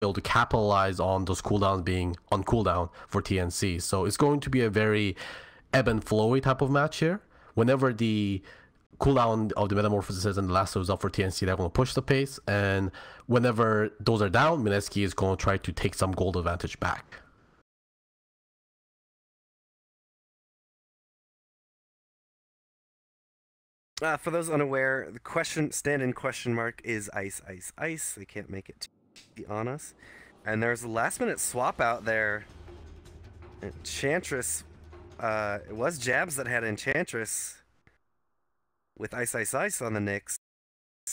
able to capitalize on those cooldowns being on cooldown for TNC. So it's going to be a very ebb and flowy type of match here. Whenever the cooldown of the Metamorphosis and the Lasso is up for TNC, they're going to push the pace, and whenever those are down, Mineski is going to try to take some gold advantage back. For those unaware, the stand-in question mark is ice, ice, ice. They can't make it on us. And there's a last-minute swap out there. Enchantress, it was Jabs that had Enchantress with Ice, Ice, Ice on the Nyx.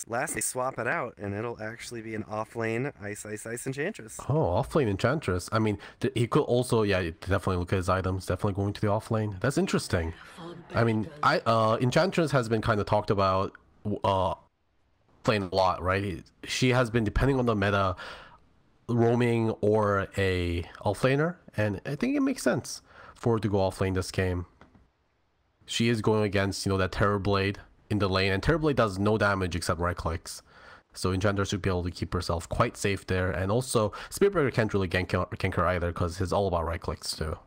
Last, they swap it out, and it'll actually be an off-lane Ice, Ice, Ice Enchantress. Oh, off-lane Enchantress. I mean, he could also, yeah, definitely look at his items, definitely going to the off-lane. That's interesting. I mean, Enchantress has been kind of talked about playing a lot, right? She has been, depending on the meta, roaming or a off-laner, and I think it makes sense for her to go off-lane this game. She is going against, you know, that Terrorblade in the lane, and Terrorblade does no damage except right clicks, so Enchantress should be able to keep herself quite safe there. And also Spiritbreaker can't really gank her either, because it's all about right clicks too.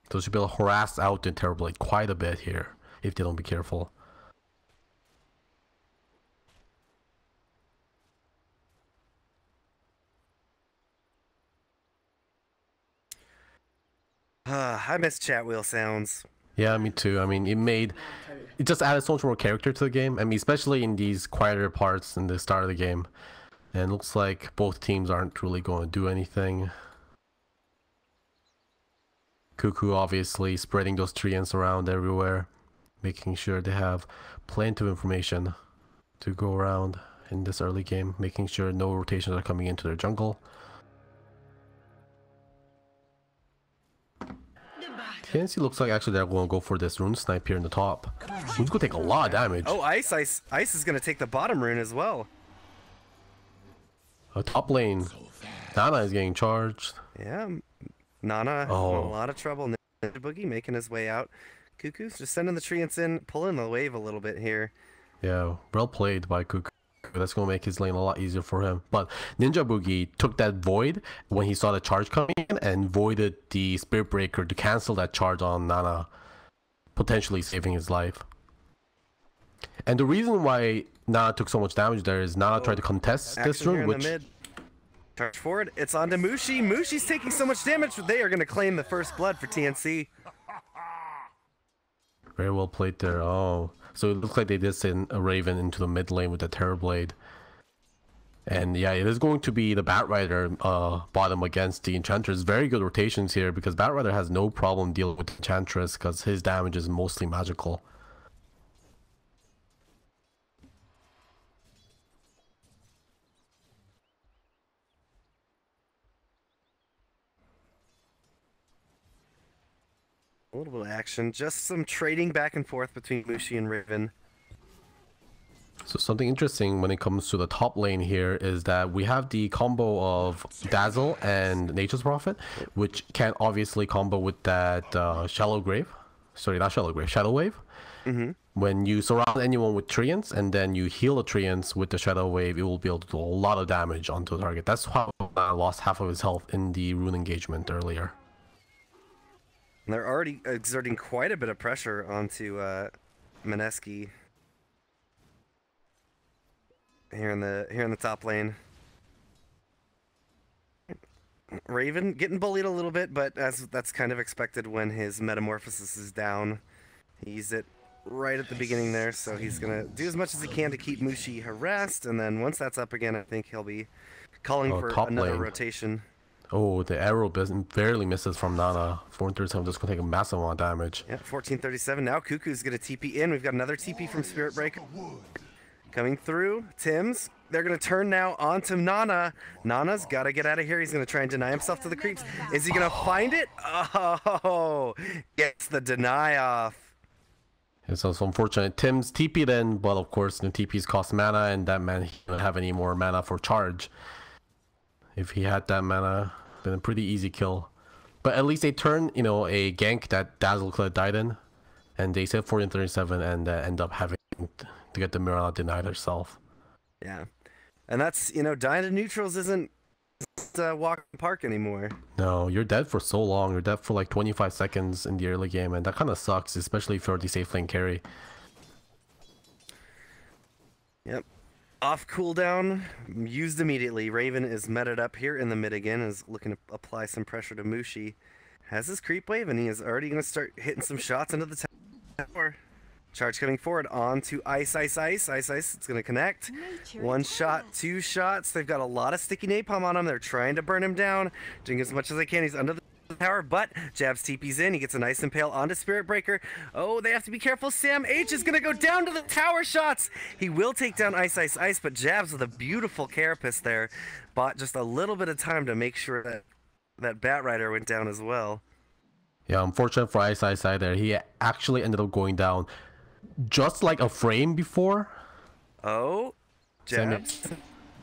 So she'll be able to harass out the Terrorblade quite a bit here if they don't be careful. I miss chat wheel sounds. Yeah, me too. I mean, it just added so much more character to the game. I mean, especially in these quieter parts in the start of the game. And it looks like both teams aren't really going to do anything. Cuckoo obviously spreading those treants around everywhere, making sure they have plenty of information to go around in this early game, making sure no rotations are coming into their jungle. TNC looks like actually they're going to go for this rune snipe here in the top. Rune's going to take a lot of damage. Oh, Ice is going to take the bottom rune as well. Top lane, Nana is getting charged. Yeah, Nana in a lot of trouble. Ninja Boogie making his way out. Cuckoo's just sending the treants in, pulling the wave a little bit here. Yeah, well played by Cuckoo. That's going to make his lane a lot easier for him. But Ninja Boogie took that void when he saw the charge coming in and voided the Spirit Breaker to cancel that charge on Nana, potentially saving his life. And the reason why Nana took so much damage there is Nana tried to contest this rune, which... Charge forward, it's on to Mushi. Mushi's taking so much damage, they are going to claim the first blood for TNC. Very well played there. Oh, so it looks like they did send a Raven into the mid lane with the Terrorblade. And yeah, it is going to be the Batrider bottom against the Enchantress. Very good rotations here, because Batrider has no problem dealing with Enchantress because his damage is mostly magical. A little bit of action, just some trading back and forth between Mushi and Raven. So something interesting when it comes to the top lane here is that we have the combo of Dazzle and Nature's Prophet, which can obviously combo with that Shallow Grave. Sorry, not Shallow Grave, Shadow Wave. When you surround anyone with treants and then you heal the treants with the Shadow Wave, it will be able to do a lot of damage onto the target. That's how I lost half of his health in the rune engagement earlier. And they're already exerting quite a bit of pressure onto Mineski here in the top lane. Raven getting bullied a little bit, but that's kind of expected when his Metamorphosis is down. He used it right at the beginning there, so he's gonna do as much as he can to keep Mushi harassed, and then once that's up again, I think he'll be calling for another rotation. Oh, the arrow barely misses from Nana. 437 just gonna take a massive amount of damage. Yeah, 1437. Now Cuckoo's gonna TP in. We've got another TP from Spirit Breaker coming through. Tim's. They're gonna turn now onto Nana. Nana's gotta get out of here. He's gonna try and deny himself to the creeps. Is he gonna find it? Oh, gets the deny off. It's also unfortunate. Tim's TP'd in, but of course the TP's cost mana, and that man he didn't have any more mana for charge. If he had that mana, been a pretty easy kill. But at least they turn, you know, a gank that Dazzle could have died in, and they said 1437 and end up having to get the Mirana denied herself. Yeah. And that's, you know, dying to neutrals isn't walk in the park anymore. No, you're dead for so long. You're dead for like 25 seconds in the early game, and that kind of sucks, especially for the safe lane carry. Yep. Off cooldown, used immediately. Raven is meted up here in the mid again, is looking to apply some pressure to Mushi. Has his creep wave, and he is already going to start hitting some shots into the tower. Charge coming forward onto Ice. It's going to connect. One shot, two shots. They've got a lot of sticky napalm on him. They're trying to burn him down, doing as much as they can. He's under the tower, but Jabs TP's in. He gets a nice impale onto Spirit Breaker. Oh, they have to be careful. Sam H is going to go down to the tower shots. He will take down Ice, but Jabs with a beautiful carapace there. Bought just a little bit of time to make sure that Bat Rider went down as well. Yeah, unfortunate for Ice there. He actually ended up going down just like a frame before. Oh, Jabs.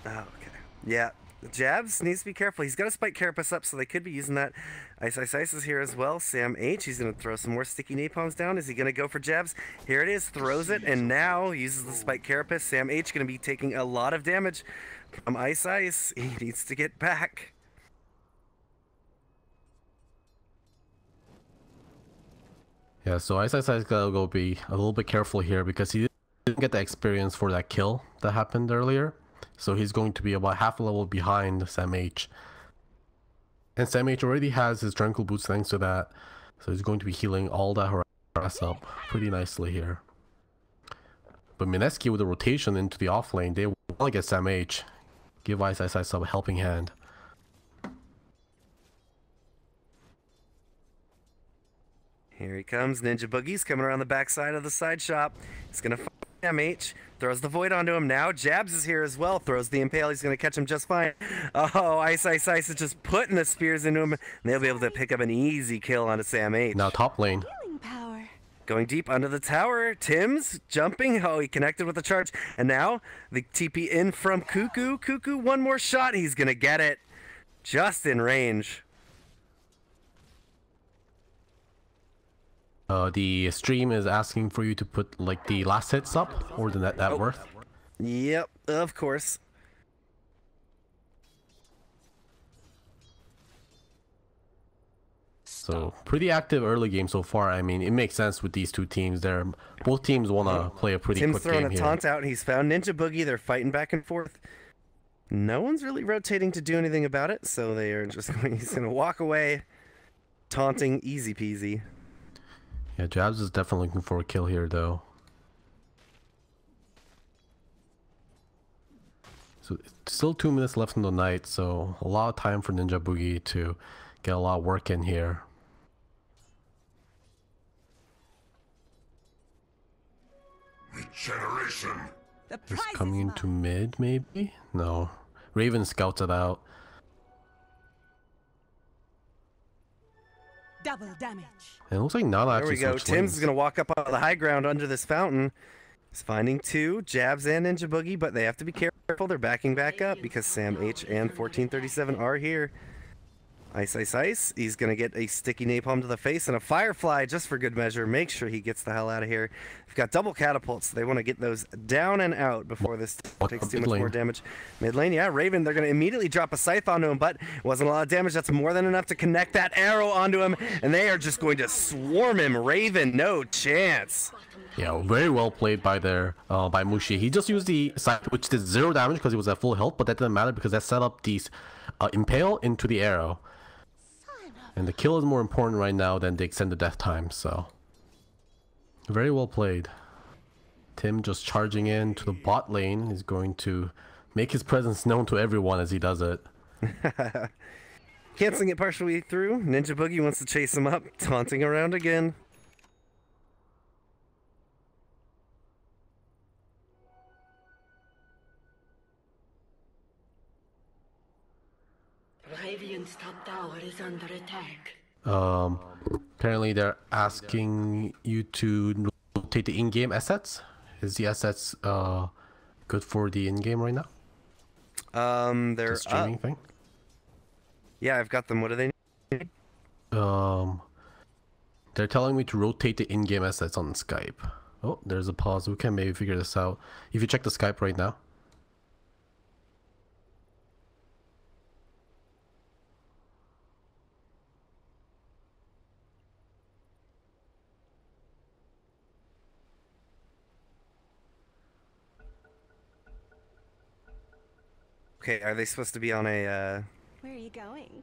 Oh, okay. Yeah, Jabs needs to be careful. He's got a spike carapace up, so they could be using that. Ice is here as well. Sam H, he's going to throw some more sticky napalms down. Is he going to go for Jabs? Here it is, throws it, and now uses the spike carapace. Sam H going to be taking a lot of damage from Ice. He needs to get back. Yeah, so Ice gotta go be a little bit careful here because he didn't get the experience for that kill that happened earlier. So he's going to be about half a level behind Sam H. And Sam H already has his Tranquil Boots thanks to that. So he's going to be healing all that harass up pretty nicely here. But Mineski with the rotation into the off lane, they want to get Sam H. Give Ice a helping hand. Here he comes, Ninja Boogie's coming around the backside of the side shop. He's going to find MH, throws the Void onto him now. Jabs is here as well, throws the Impale. He's going to catch him just fine. Oh, Ice is just putting the spears into him, and they'll be able to pick up an easy kill onto Sam H. Now top lane. Going deep under the tower, Tim's jumping. Oh, he connected with the charge. And now the TP in from Cuckoo. Cuckoo, one more shot. He's going to get it just in range. The stream is asking for you to put like the last hits up or the net worth. Yep, of course. So pretty active early game so far. I mean, it makes sense with these two teams. Both teams want to play a pretty Tim's quick game here. Tim's throwing a taunt out, and he's found Ninja Boogie. They're fighting back and forth. No one's really rotating to do anything about it, so they are just going. He's going to walk away, taunting, easy peasy. Yeah, Jabs is definitely looking for a kill here, though. So still 2 minutes left in the night, so a lot of time for Ninja Boogie to get a lot of work in here. Regeneration. Just coming into mid, maybe? No. Raven scouts it out. Double damage. And it looks like Nana actually There we go. Tim's is going to walk up on the high ground under this fountain. He's finding two, Jabs and Ninja Boogie, but they have to be careful. They're backing back up because Sam H and 1437 are here. Ice. He's going to get a sticky napalm to the face and a Firefly just for good measure. Make sure he gets the hell out of here. They've got double catapults. So they want to get those down and out before this takes too much more damage. Mid lane, yeah, Raven, they're going to immediately drop a scythe onto him, but it wasn't a lot of damage. That's more than enough to connect that arrow onto him, and they are just going to swarm him. Raven, no chance. Yeah, very well played by Mushi. He just used the scythe, which did 0 damage because he was at full health, but that didn't matter because that set up these impale into the arrow. And the kill is more important right now than the extended death time, so very well played. Tim just charging in to the bot lane. He's going to make his presence known to everyone as he does it. Canceling it partially through. Ninja Boogie wants to chase him up, taunting around again. Radiant's top tower is under attack. Apparently they're asking you to rotate the in-game assets. Is the assets good for the in-game right now? They're the streaming thing. Yeah, I've got them. What do they need? They're telling me to rotate the in-game assets on Skype. Oh, there's a pause. We can maybe figure this out. If you check the Skype right now. Okay, are they supposed to be on a, Where are you going?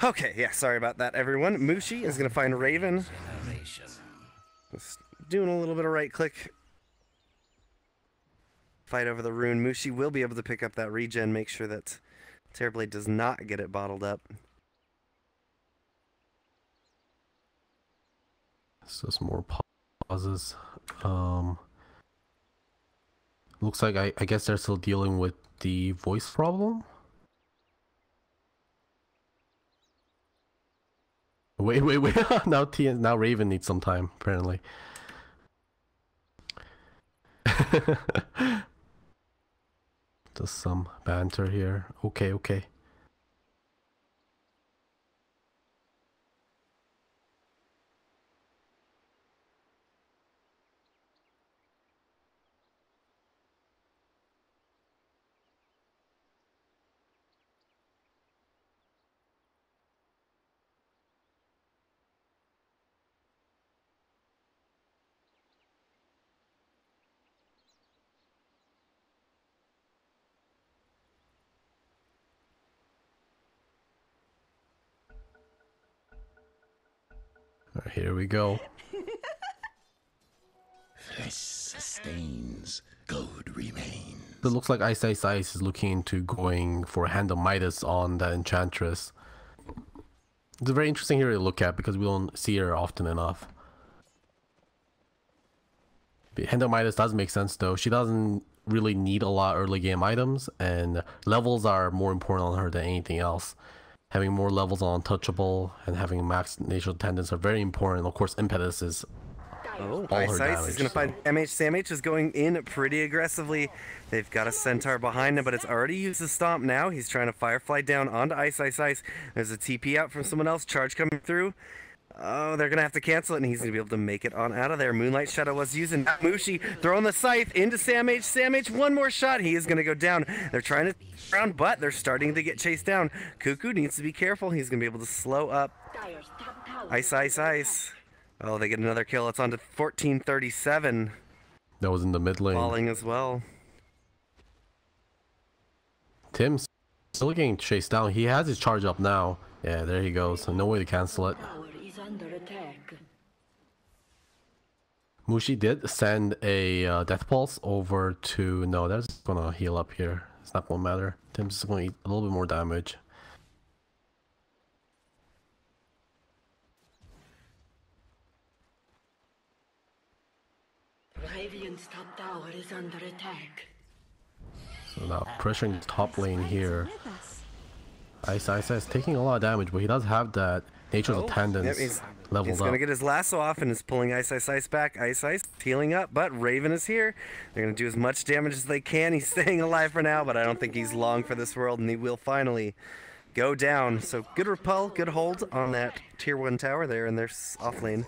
Okay, yeah, sorry about that, everyone. Mushi is going to find Raven. Just doing a little bit of right-click. Fight over the rune. Mushi will be able to pick up that regen, make sure that Terrorblade does not get it bottled up. So some more pauses. Looks like I guess they're still dealing with the voice problem. Wait. now Raven needs some time, apparently. Just some banter here. Okay. Alright, here we go. Flesh sustains, gold remains. It looks like Ice is looking into going for Hand of Midas on that Enchantress. It's a very interesting hero to look at because we don't see her often enough. Hand of Midas does make sense though. She doesn't really need a lot of early game items, and levels are more important on her than anything else. Having more levels on Untouchable and having max natural tendons are very important. Of course, Impetus is all her damage. He's going to find Samh. Samh is going in pretty aggressively. They've got a Centaur behind him, but it's already used the Stomp now. He's trying to Firefly down onto Ice. There's a TP out from someone else. Charge coming through. Oh, they're going to have to cancel it, and he's going to be able to make it on out of there. Moonlight Shadow was using Mushi, throwing the Scythe into Samh. Samh, one more shot. He is going to go down. They're trying to around, but they're starting to get chased down. Cuckoo needs to be careful. He's going to be able to slow up. Ice. Oh, they get another kill. It's on to 1437. That was in the mid lane. Falling as well. Tim's still getting chased down. He has his charge up now. Yeah, there he goes. So no way to cancel it. Under attack. Mushi did send a Death Pulse over to... No, that's gonna heal up here. It's not gonna matter. Tim's just gonna eat a little bit more damage. Radiant's top tower is under attack. So now pressuring the top lane here. Ice is taking a lot of damage, but he does have that Nature's Attendance leveled he's up. Gonna get his lasso off and is pulling Ice back. Ice healing up, but Raven is here. They're gonna do as much damage as they can. He's staying alive for now, but I don't think he's long for this world, and he will finally go down. So good repel, good hold on that tier 1 tower there in their off lane.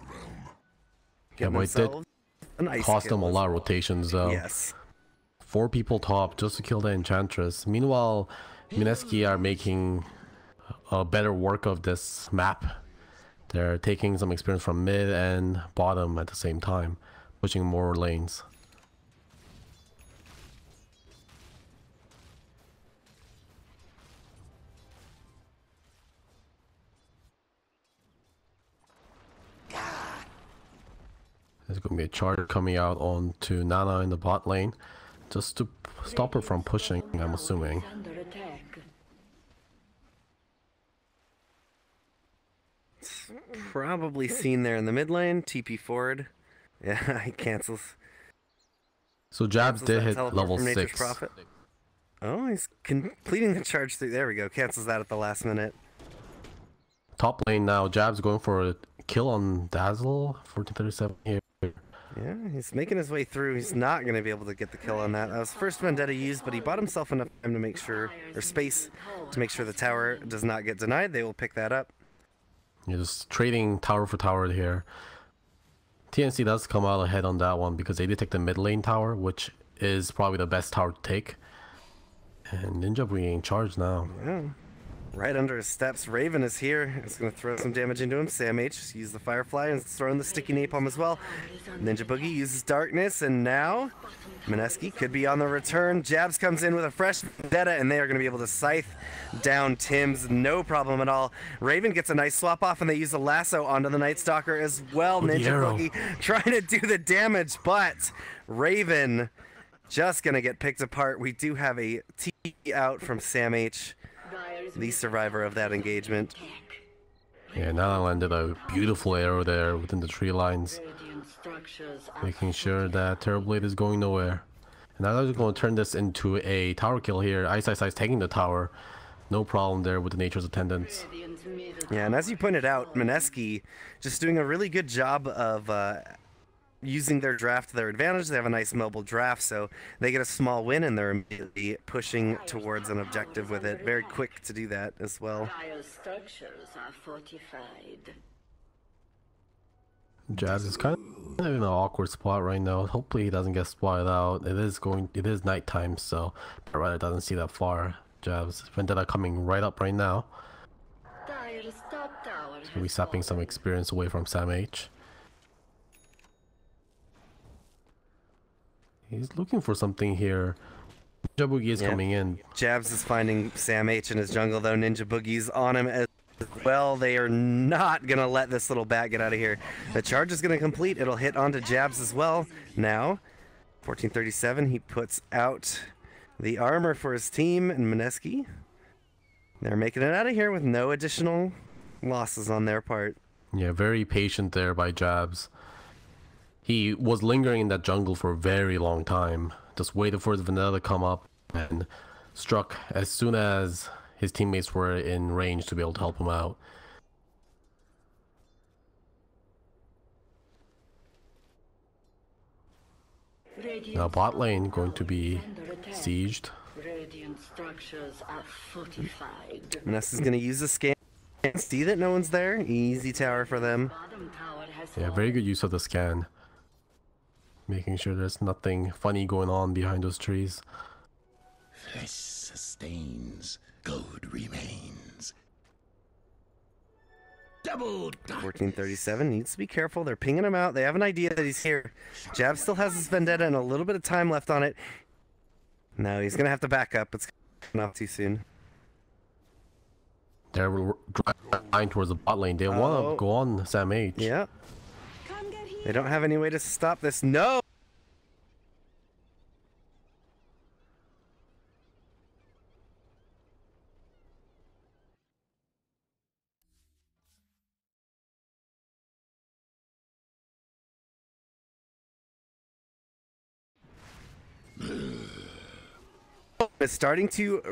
Yeah, but it did cost them a lot of rotations though. Yes. 4 people top just to kill the Enchantress. Meanwhile, Mineski are making better work of this map. They're taking some experience from mid and bottom at the same time, pushing more lanes. There's going to be a charge coming out onto Nana in the bot lane, just to stop her from pushing, I'm assuming. Probably seen there in the mid lane. TP forward. Yeah, he cancels. So Jabs did hit level 6. Prophet. Oh, he's completing the charge through. There we go. Cancels that at the last minute. Top lane now. Jabs going for a kill on Dazzle. 1437 here. Yeah, he's making his way through. He's not going to be able to get the kill on that. That was first Vendetta used, but he bought himself enough time to make sure, or space, to make sure the tower does not get denied. They will pick that up. You're just trading tower for tower here. TNC does come out ahead on that one because they did take the mid lane tower, which is probably the best tower to take. And Ninja being charged now. Yeah. right under his steps. Raven is here. It's going to throw some damage into him. Sam H uses the Firefly and throwing the sticky napalm as well. Ninja Boogie uses Darkness, and now Mineski could be on the return. Jabs comes in with a fresh vendetta, and they are going to be able to scythe down Tim's. No problem at all. Raven gets a nice swap off, and they use the lasso onto the Night Stalker as well. Ninja Boogie trying to do the damage, but Raven just going to get picked apart. We do have a T out from Sam H, the survivor of that engagement. Yeah, now landed a beautiful arrow there within the tree lines, making sure that Terrorblade is going nowhere. And now they're going to turn this into a tower kill here. Ice is taking the tower. No problem there with the Nature's Attendants. Yeah, and as you pointed out, Mineski just doing a really good job of using their draft to their advantage. They have a nice mobile draft, so they get a small win, and they're immediately pushing towards an objective with it. Very quick to do that as well. Structures are fortified. Jazz is kind of in an awkward spot right now. Hopefully he doesn't get spotted out. It is nighttime, so but rather doesn't see that far. Jazz Vendetta coming right up right now. So we're sapping some experience away from Sam H. He's looking for something here. Ninja Boogie is coming in. Jabs is finding Sam H in his jungle, though. Ninja Boogie's on him as well. They are not going to let this little bat get out of here. The charge is going to complete. It'll hit onto Jabs as well. Now, 1437, he puts out the armor for his team, and Mineski, they're making it out of here with no additional losses on their part. Yeah, very patient there by Jabs. He was lingering in that jungle for a very long time, just waited for his Vendetta to come up and struck as soon as his teammates were in range to be able to help him out. Now bot lane going to be sieged. Ness is going to use the scan. See that no one's there. Easy tower for them. Yeah, very good use of the scan. Making sure there's nothing funny going on behind those trees. Flesh sustains, gold remains. Double 1437 needs to be careful. They're pinging him out. They have an idea that he's here. Jab still has his Vendetta and a little bit of time left on it. No, he's going to have to back up. It's not too soon. They're driving towards the bot lane. They want to go on Sam H. Yeah. They don't have any way to stop this. No! It's starting to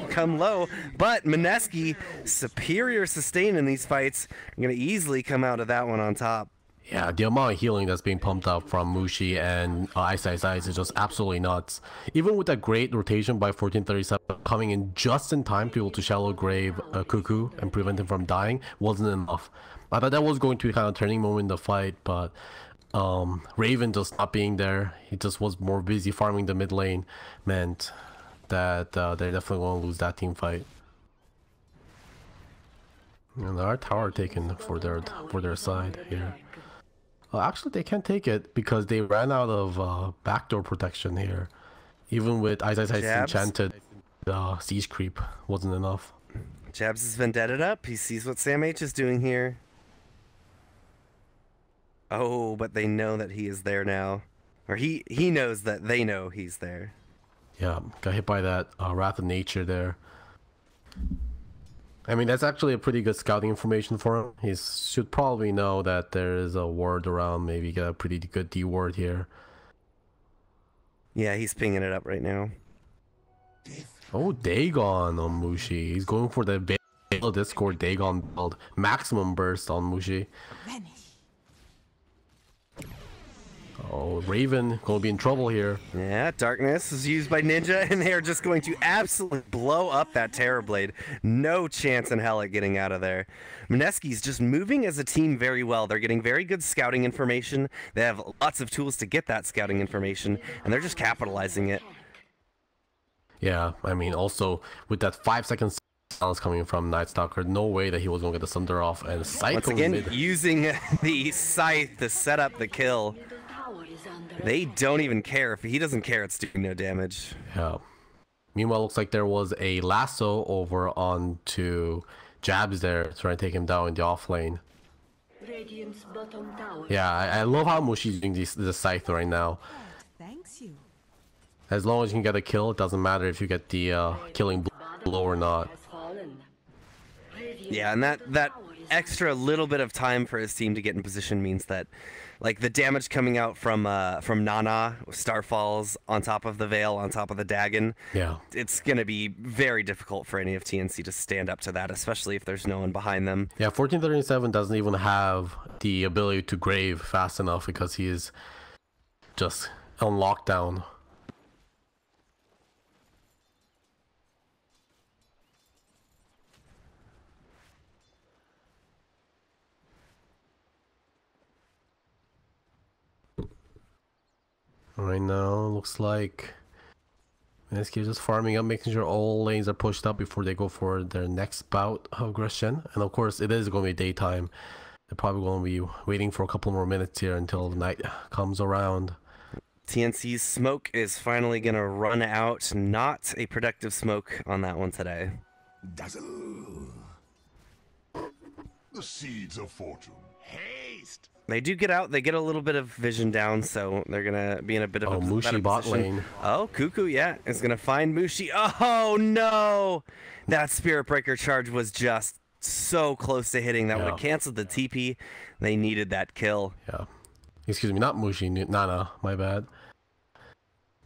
come low, but Mineski, superior sustain in these fights, are going to easily come out of that one on top. Yeah, the amount of healing that's being pumped up from Mushi and Ice is just absolutely nuts. Even with that great rotation by 1437 coming in just in time to be able to shallow grave Cuckoo and prevent him from dying wasn't enough. I thought that was going to be kind of a turning moment in the fight, but Raven just not being there, he just was more busy farming the mid lane, meant that they're definitely going to lose that team fight. And our tower taken for their side here. Actually, they can't take it because they ran out of backdoor protection here. Even with Ice enchanted, siege creep wasn't enough. Jabs is vendetted up. He sees what Sam H is doing here. Oh, but they know that he is there now. Or he knows that they know he's there. Yeah, got hit by that Wrath of Nature there. I mean, that's actually a pretty good scouting information for him. He should probably know that there is a ward around. Maybe get a pretty good D ward here. Yeah, he's pinging it up right now. Oh, Dagon on Mushi. He's going for the Discord Dagon build. Maximum burst on Mushi. Oh, Raven gonna be in trouble here. Yeah, Darkness is used by Ninja, and they are just going to absolutely blow up that Terrorblade. No chance in hell at getting out of there. Mineski's just moving as a team very well. They're getting very good scouting information. They have lots of tools to get that scouting information, and they're just capitalizing it. Yeah, I mean, also with that 5 seconds sounds coming from Night Stalker. No way that he was going to get the Sunder off. And Scythe Once again, mid. using the Scythe to set up the kill. They don't even care. If he doesn't care, it's doing no damage. Yeah. Meanwhile, looks like there was a lasso over onto Jabs there, trying to take him down in the off lane. Yeah, I love how Mushi's doing the Scythe right now. Thanks you. As long as you can get a kill, it doesn't matter if you get the killing blow or not. Yeah, and that extra little bit of time for his team to get in position means that, like, the damage coming out from Nana, Starfalls on top of the Veil, on top of the Dagon, Yeah. it's gonna be very difficult for any of TNC to stand up to that, especially if there's no one behind them. Yeah, 1437 doesn't even have the ability to grave fast enough because he is just on lockdown. Right now, looks like Mineski is just farming up, making sure all lanes are pushed up before they go for their next bout of aggression. And of course, it is going to be daytime. They're probably going to be waiting for a couple more minutes here until the night comes around. TNC's smoke is finally going to run out. Not a productive smoke on that one today. Dazzle. The seeds of fortune. Haste. They do get out. They get a little bit of vision down, so they're going to be in a bit of a better Mushi bot position. lane. Oh, Cuckoo, yeah, is going to find Mushi. Oh, no! That Spirit Breaker charge was just so close to hitting. That would have canceled the TP. They needed that kill. Yeah. Excuse me, not Mushi, Nana, my bad.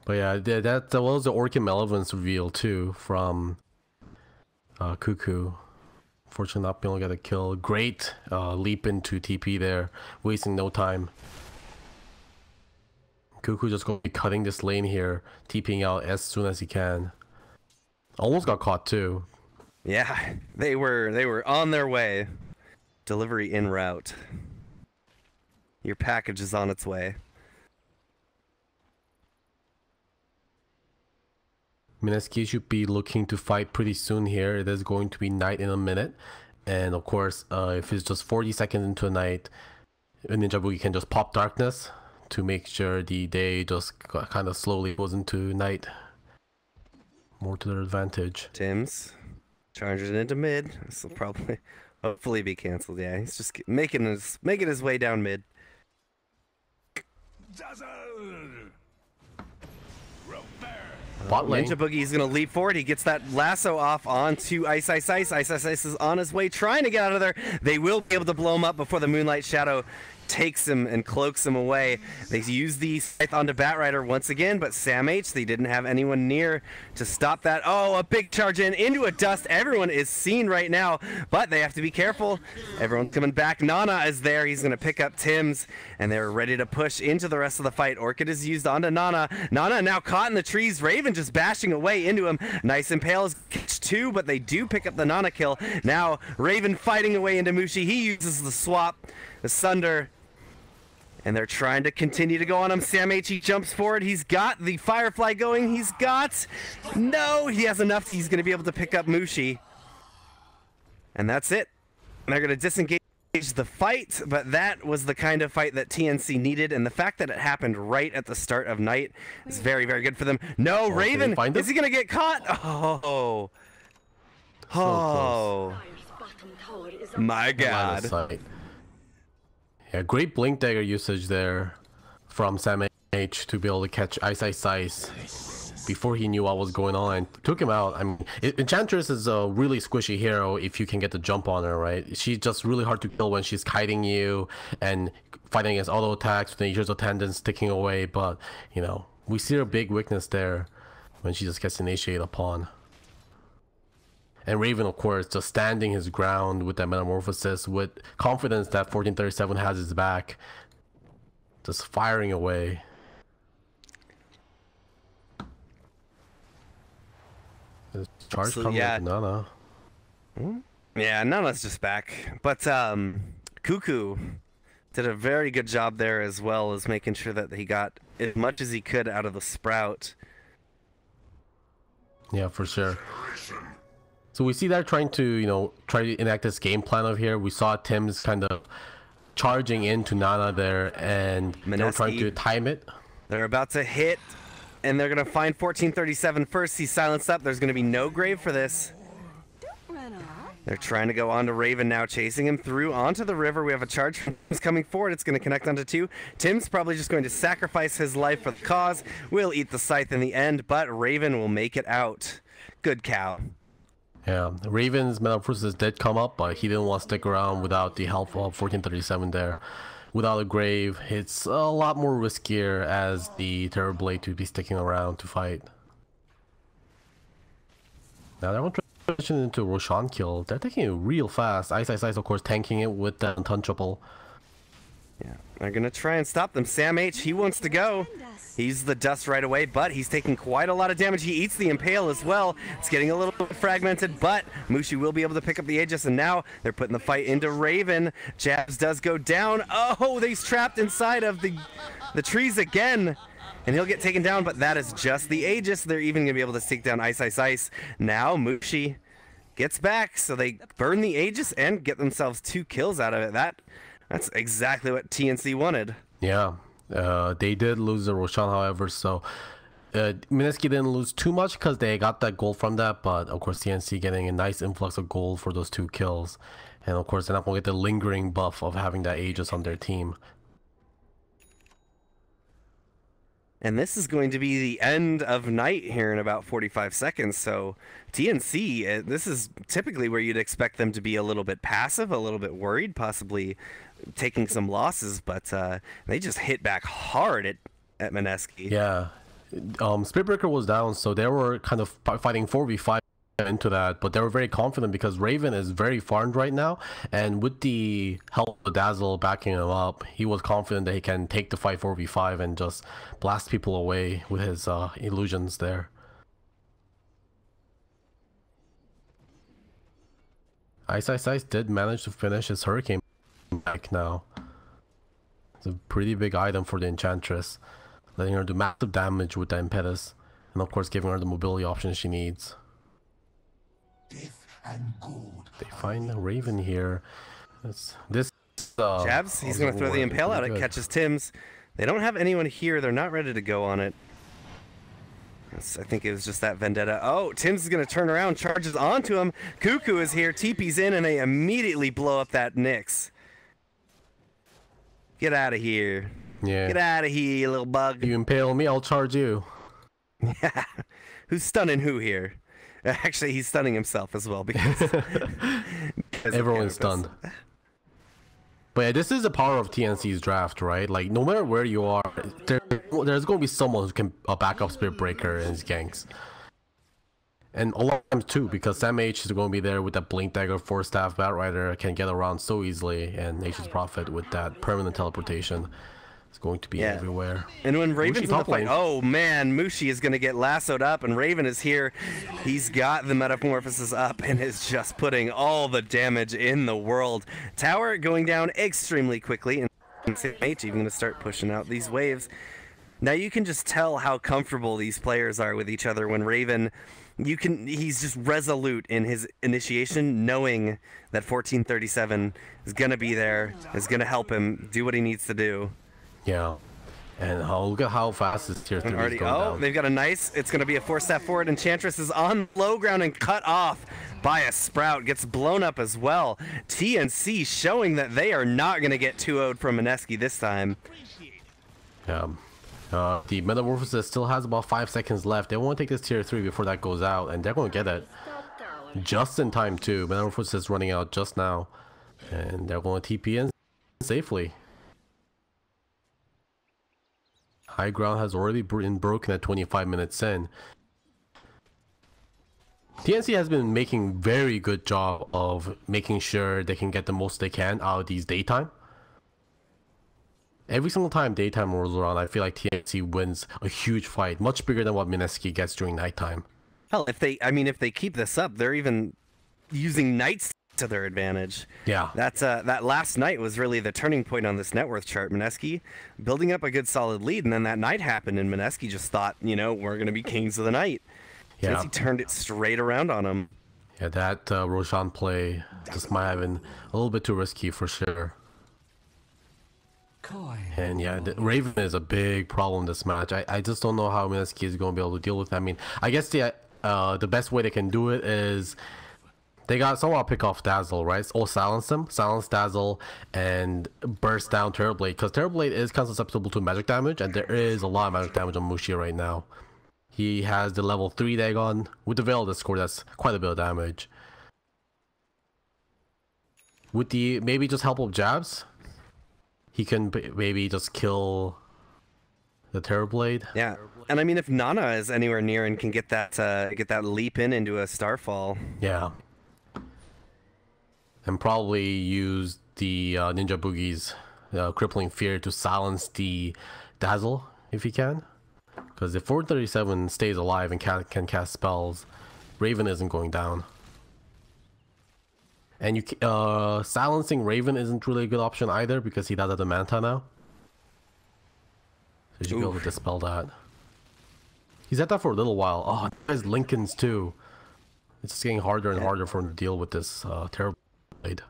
But yeah, that was the Orchid Malevolence reveal too from Cuckoo. Fortunately not being able to get a kill. Great leap into TP there, wasting no time. Cuckoo just going to be cutting this lane here, TPing out as soon as he can. Almost got caught too. Yeah, they were on their way. Delivery en route. Your package is on its way. Mineski should be looking to fight pretty soon here. It is going to be night in a minute. And of course, if it's just 40 seconds into the night, Ninja Boogie can just pop darkness to make sure the day just kind of slowly goes into night. More to their advantage. Tim's charges it into mid. This will probably, hopefully, be canceled. Yeah, he's just making his way down mid. Dazzle. Bot lane. Ninja Boogie's gonna leap forward. He gets that lasso off onto Ice Ice Ice. Ice Ice Ice is on his way, trying to get out of there. They will be able to blow him up before the Moonlight Shadow takes him and cloaks him away. They use the scythe onto Batrider once again, but Sam H, they didn't have anyone near to stop that. Oh, a big charge into a dust. Everyone is seen right now, but they have to be careful. Everyone's coming back. Nana is there. He's going to pick up Tim's, and they're ready to push into the rest of the fight. Orchid is used onto Nana. Nana now caught in the trees. Raven just bashing away into him. Nice Impale is catch two, but they do pick up the Nana kill. Now Raven fighting away into Mushi. He uses the swap, the Sunder, and they're trying to continue to go on him. Sam H, he jumps forward. He's got the Firefly going. He's got... No, he has enough. He's going to be able to pick up Mushi. And that's it. And they're going to disengage the fight, but that was the kind of fight that TNC needed, and the fact that it happened right at the start of night is very, very good for them. No, Raven! Is he going to get caught? Oh. Oh. My God. Yeah, great Blink Dagger usage there from Sam H to be able to catch Ice Ice Ice before he knew what was going on and took him out. I mean, Enchantress is a really squishy hero if you can get the jump on her, right? She's just really hard to kill when she's kiting you and fighting against auto attacks with the Nature's Attendants ticking away, but, you know, we see her big weakness there when she just gets initiated upon. And Raven, of course, just standing his ground with that Metamorphosis, with confidence that 1437 has his back, just firing away. His charge coming with Nana. Yeah, Nana's just back. But Cuckoo did a very good job there, as well as making sure that he got as much as he could out of the Sprout. Yeah, for sure. So we see they're trying to, try to enact this game plan over here. We saw Tim's kind of charging into Nana there, and they're trying to time it. They're about to hit, and they're going to find 1437 first. He's silenced up. There's going to be no grave for this. They're trying to go on to Raven now, chasing him through onto the river. We have a charge from Tim's coming forward. It's going to connect onto 2. Tim's probably just going to sacrifice his life for the cause. Will eat the scythe in the end, but Raven will make it out. Good cow. Yeah, Raven's Metamorphosis did come up, but he didn't want to stick around without the help of 1437 there. Without a grave, it's a lot more riskier as the Terrorblade to be sticking around to fight. Now they're transitioning into Roshan kill. They're taking it real fast. Ice, of course, tanking it with the Untouchable. Yeah, they're going to try and stop them. Sam H, he wants to go. He's the dust right away, but he's taking quite a lot of damage. He eats the Impale as well. It's getting a little bit fragmented, but Mushi will be able to pick up the Aegis, and now they're putting the fight into Raven. Jabs does go down. Oh, he's trapped inside of the trees again, and he'll get taken down, but that is just the Aegis. They're even going to be able to take down Ice. Now Mushi gets back, so they burn the Aegis and get themselves 2 kills out of it. That's exactly what TNC wanted. Yeah. They did lose the Roshan, however, so Mineski didn't lose too much because they got that gold from that, but of course TNC getting a nice influx of gold for those 2 kills, and of course they're not going to get the lingering buff of having that Aegis on their team. And this is going to be the end of night here in about 45 seconds, so TNC, this is typically where you'd expect them to be a little bit passive, a little bit worried, possibly taking some losses, but they just hit back hard at Mineski. Yeah, Spiritbreaker was down, so they were kind of fighting 4v5 into that, but they were very confident because Raven is very farmed right now, and with the help of Dazzle backing him up, he was confident that he can take the fight 4v5 and just blast people away with his illusions there. Ice did manage to finish his Hurricane back now. It's a pretty big item for the Enchantress, letting her do massive damage with the Impetus, and of course giving her the mobility options she needs. They find a Raven here. Jabs, he's going to throw the Impale out. It catches Tim's. They don't have anyone here. They're not ready to go on it. I think it was just that Vendetta. Oh, Tim's is going to turn around, charges onto him. Cuckoo is here, TP's in, and they immediately blow up that Nyx. Get out of here. Yeah. Get out of here, you little bug. You impale me, I'll charge you. Yeah. Who's stunning who here? Actually, he's stunning himself as well because everyone's stunned. But yeah, this is the power of TNC's draft, right? Like, no matter where you are, there's going to be someone who can back up Spirit Breaker and his ganks. And a lot of times too, because Sam H is going to be there with that Blink Dagger, 4-staff Batrider, can get around so easily, and Nature's Prophet with that permanent teleportation is going to be everywhere. And when Raven's in the fight, lane. oh man, Mushi is going to get lassoed up, and Raven is here. He's got the Metamorphosis up and is just putting all the damage in the world. Tower going down extremely quickly, and Sam H even going to start pushing out these waves. Now you can just tell how comfortable these players are with each other when Raven, he's just resolute in his initiation, knowing that 1437 is going to be there, is going to help him do what he needs to do. Yeah. And look at how fast this tier 3 is going down. They've got a nice, it's going to be a 4-step forward. Enchantress is on low ground and cut off by a Sprout. Gets blown up as well. TNC showing that they are not going to get 2-0'd from Mineski this time. Yeah. The Metamorphosis still has about 5 seconds left. They want to take this tier 3 before that goes out, and they're going to get it just in time too. Metamorphosis is running out just now, and they're going to TP in safely. High ground has already been broken at 25 minutes in. TNC has been making very good job of making sure they can get the most they can out of these daytime. Every single time daytime rolls around, I feel like TNC wins a huge fight, much bigger than what Mineski gets during nighttime. Hell, if they keep this up, they're even using nights to their advantage. Yeah. That last night was really the turning point on this net worth chart. Mineski building up a good solid lead, and then that night happened, and Mineski just thought, we're going to be kings of the night. Yeah. He turned it straight around on him. Yeah, that Roshan play just might have been a little bit too risky for sure. And yeah, the Raven is a big problem this match. I just don't know how Mineski is going to be able to deal with it. I mean, I guess the best way they can do it is they got somehow pick off Dazzle, right? Or silence Dazzle, and burst down Terrorblade, because Terrorblade is kind of susceptible to magic damage, and there is a lot of magic damage on Mushi right now. He has the level 3 Dagon with the Veil Discord. That's quite a bit of damage. With the maybe just help of jabs, he can maybe just kill the Terrorblade. Yeah, and I mean, if Nana is anywhere near and can get that leap into a Starfall. Yeah. And probably use the Ninja Boogie's Crippling Fear to silence the Dazzle if he can. Because if 437 stays alive and can cast spells, Raven isn't going down. And you silencing Raven isn't really a good option either, because he does have the Manta now. So you should be able to dispel that. He's at that for a little while. Oh, there's Lincoln's too. It's just getting harder and harder for him to deal with this terrible blade.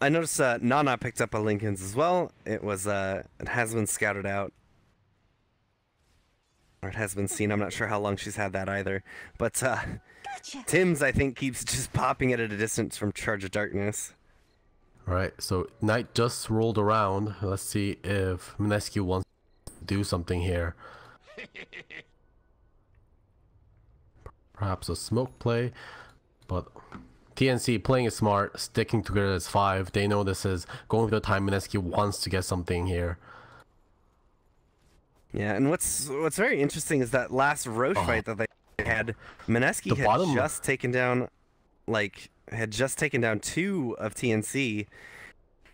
I noticed Nana picked up a Lincoln's as well. It has been scouted out. Or it has been seen. I'm not sure how long she's had that either. But gotcha. Tim's, I think, keeps just popping it at a distance from Charge of Darkness. Alright, so Knight just rolled around. Let's see if Mineski wants to do something here. Perhaps a smoke play. But TNC playing it smart, sticking together as 5. They know this is going to the time Mineski wants to get something here. Yeah, and what's very interesting is that last Roche fight that they had, Mineski had just taken down 2 of TNC,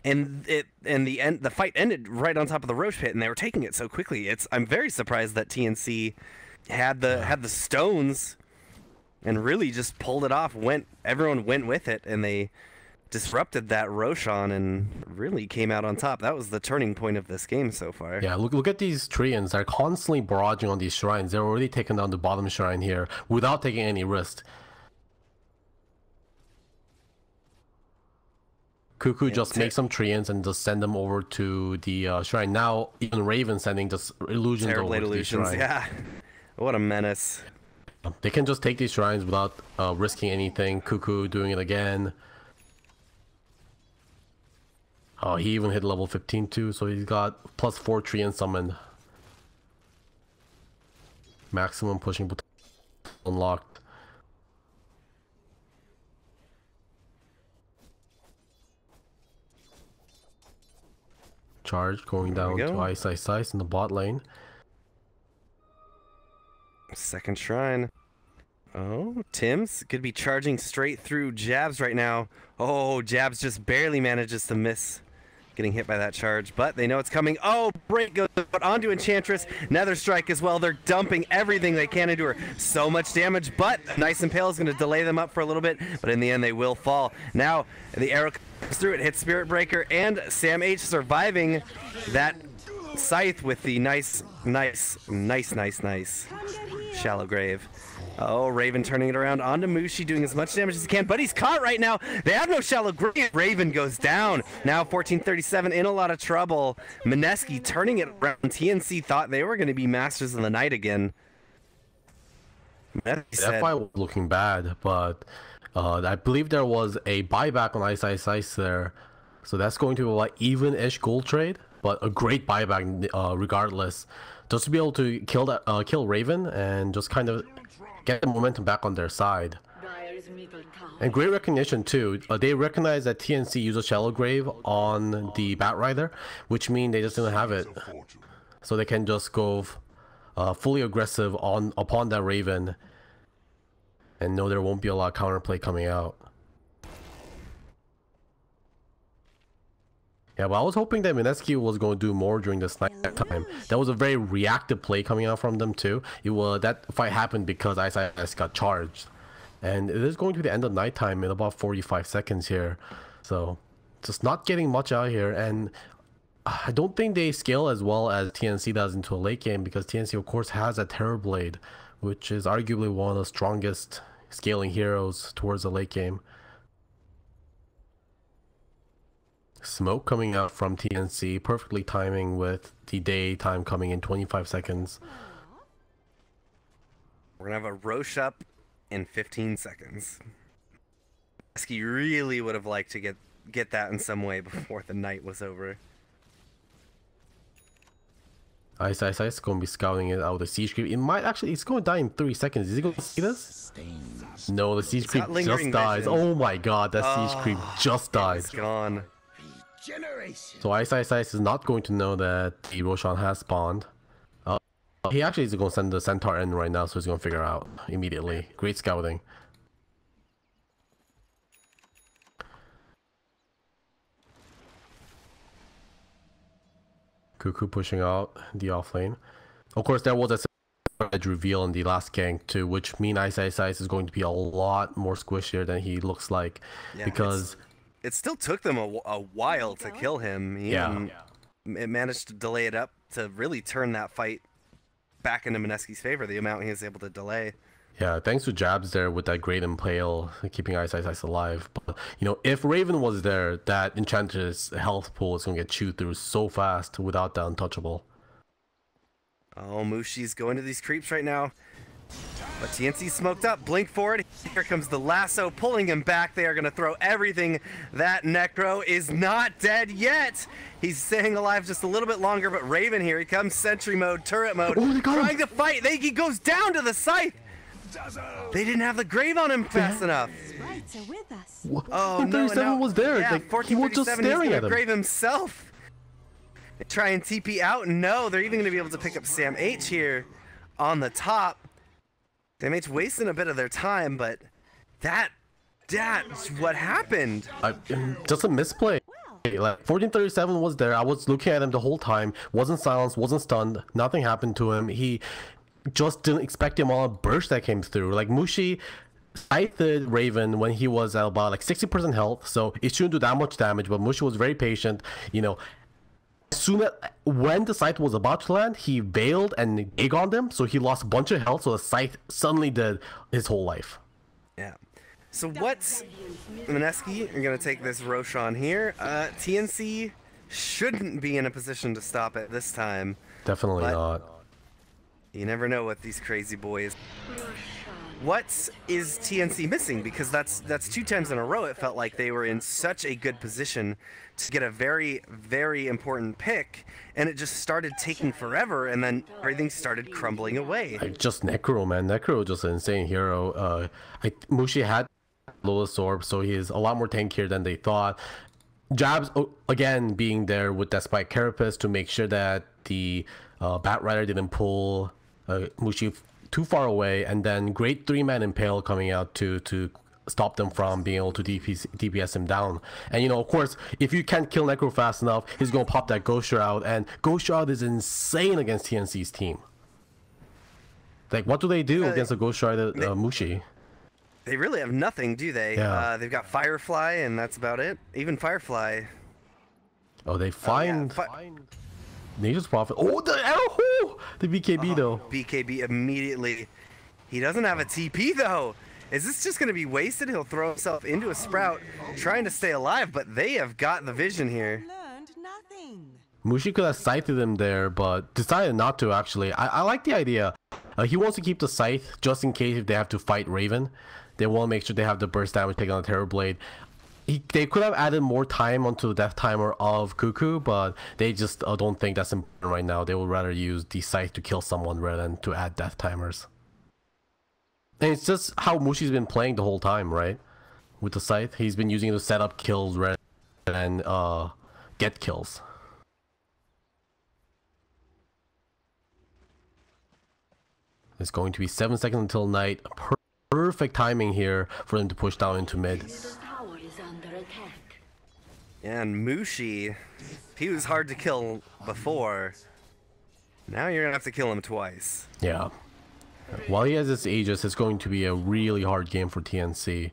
and the fight ended right on top of the Roche pit, and they were taking it so quickly. I'm very surprised that TNC had the stones and really just pulled it off. Everyone went with it, and they disrupted that Roshan and really came out on top. That was the turning point of this game so far. Yeah, look at these Treants. They're constantly barraging on these shrines. They're already taking down the bottom shrine here without taking any risk. Cuckoo just makes some Treants and just send them over to the shrine. Now even Raven sending just illusions over to the shrine. Yeah, what a menace. They can just take these shrines without risking anything. Cuckoo doing it again. Oh, he even hit level 15 too, so he's got +4 Treant summoned. Maximum pushing potential unlocked. Charge going down to Ice in the bot lane. Second shrine. Oh, Tim's could be charging straight through Jabs right now. Oh, Jabs just barely manages to miss getting hit by that charge, but they know it's coming. Oh, break goes onto Enchantress. Nether Strike as well. They're dumping everything they can into her. So much damage, but Nice Impale is going to delay them up for a little bit, but in the end they will fall. Now the arrow comes through. It hits Spirit Breaker, and Sam H surviving that scythe with the nice shallow grave. Oh, Raven turning it around onto Mushi, doing as much damage as he can, but he's caught right now. They have no shallow grave. Raven goes down. Now 1437 in a lot of trouble. Mineski turning it around. TNC thought they were going to be masters of the night again. That fight was looking bad, but I believe there was a buyback on Ice there. So that's going to be like even-ish gold trade, but a great buyback regardless. Just to be able to kill Raven and just kind of get the momentum back on their side. And great recognition too. They recognize that TNC uses Shallow Grave on the Bat Rider, which means they just didn't have it. So they can just go fully aggressive upon that Raven and know there won't be a lot of counterplay coming out. Yeah, but I was hoping that Mineski was going to do more during this night time. That was a very reactive play coming out from them too. That fight happened because Ice got charged. And it is going to be the end of nighttime in about 45 seconds here. So, just not getting much out here. And I don't think they scale as well as TNC does into a late game, because TNC of course has a Terrorblade, which is arguably one of the strongest scaling heroes towards the late game. Smoke coming out from TNC, perfectly timing with the daytime coming in 25 seconds. We're gonna have a Roche up in 15 seconds. Mineski really would have liked to get that in some way before the night was over. Ice is going to be scouting it out of the siege creep. It might actually, it's going to die in 3 seconds. Is he going to see this? No, the siege creep just dies. Oh my god, that siege creep just died. It's gone. So Ice is not going to know that the Roshan has spawned. He actually is going to send the Centaur in right now, so he's going to figure out immediately. Great scouting. Cuckoo pushing out the offlane. Of course, there was a edge reveal in the last gank too, which means Ice is going to be a lot more squishier than he looks like, because it still took them a while to kill him. It managed to delay it up to really turn that fight back into Mineski's favor, the amount he was able to delay. Yeah, thanks to Jabs there with that great impale, keeping Ice alive. But, you know, if Raven was there, that Enchantress health pool is going to get chewed through so fast without the untouchable. Oh, Mushi's going to these creeps right now. But TNC smoked up, blink forward. Here comes the lasso, pulling him back. They are going to throw everything. That Necro is not dead yet. He's staying alive just a little bit longer, but Raven here, he comes sentry mode, turret mode, trying to fight. He goes down to the scythe. They didn't have the grave on him fast enough. Oh no! 37 was there. Yeah, like, he was just staring at him. Grave himself. They try and TP out. No, they're even going to be able to pick up Sam H here on the top. Sam H wasting a bit of their time, but that's what happened. Just a misplay. Like 1437 was there. I was looking at him the whole time. Wasn't silenced. Wasn't stunned. Nothing happened to him. He just didn't expect him on a burst that came through. Like Mushi scythed Raven when he was at about like 60% health, so it shouldn't do that much damage, but Mushi was very patient. You know, when the scythe was about to land, he bailed and egg on them, so he lost a bunch of health, so the scythe suddenly did his whole life. Yeah. So what's Mineski? You're gonna take this Roshan here. TNC shouldn't be in a position to stop it this time. Definitely not. You never know with these crazy boys. What is TNC missing? Because that's 2 times in a row it felt like they were in such a good position to get a very, very important pick, and it just started taking forever, and then everything started crumbling away. Just Necro, man. Necro just an insane hero. Mushi had Lola's Orb, so he is a lot more tankier than they thought. Jabs, again, being there with that Spike Carapace to make sure that the Bat Rider didn't pull Mushi too far away, and then great 3-man Impale coming out to stop them from being able to DPS him down. And you know, of course, if you can't kill Necro fast enough, he's gonna pop that Ghost Shroud, and Ghost Shroud is insane against TNC's team. Like, what do they do against a Ghost Shroud Mushi? They really have nothing, do they? Yeah. They've got Firefly, and that's about it. Even Firefly. Oh, they find Nature's Prophet. Oh, the arrow! The BKB though. BKB immediately. He doesn't have a TP though. Is this just going to be wasted? He'll throw himself into a Sprout, trying to stay alive, but they have got the vision here. Mushi could have scythed him there, but decided not to actually. I like the idea. He wants to keep the scythe just in case if they have to fight Raven. They want to make sure they have the burst damage taken on the Terror Blade. They could have added more time onto the death timer of Cuckoo, but they just don't think that's important right now. They would rather use the scythe to kill someone rather than to add death timers. And it's just how Mushi's been playing the whole time, right? With the scythe, he's been using it to set up kills rather than get kills. It's going to be 7 seconds until night. Perfect timing here for them to push down into mid. Yeah, and Mushi, he was hard to kill before. Now you're gonna have to kill him twice. Yeah. While he has his Aegis, it's going to be a really hard game for TNC.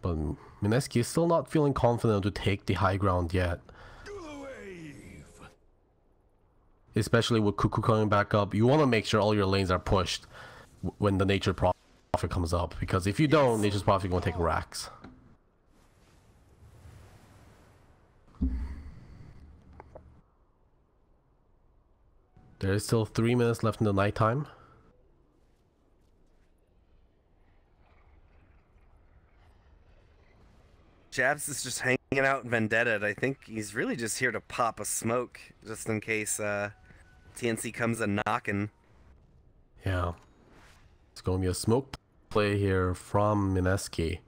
But Mineski is still not feeling confident to take the high ground yet. Especially with Cuckoo coming back up. You want to make sure all your lanes are pushed when the nature problem Profit comes up, because if you don't, Nature's Profit gonna take racks. There is still 3 minutes left in the nighttime. Jabs is just hanging out in Vendetta. I think he's really just here to pop a smoke, just in case TNC comes a knocking. Yeah. It's going to be a smoke play here from Mineski.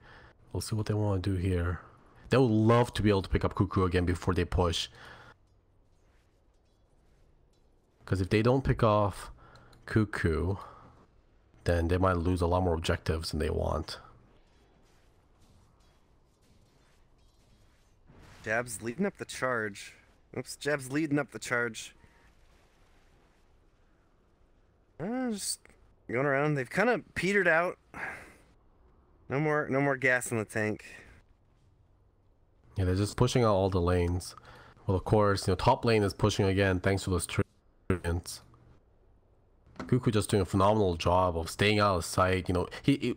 We'll see what they want to do here. They would love to be able to pick up Cuckoo again before they push. Because if they don't pick off Cuckoo, then they might lose a lot more objectives than they want. Jab's leading up the charge. Oops, Jab's leading up the charge. Just going around. They've kind of petered out. No more gas in the tank. Yeah, they're just pushing out all the lanes. Well, of course, top lane is pushing again thanks to those treants. Cuckoo just doing a phenomenal job of staying out of sight.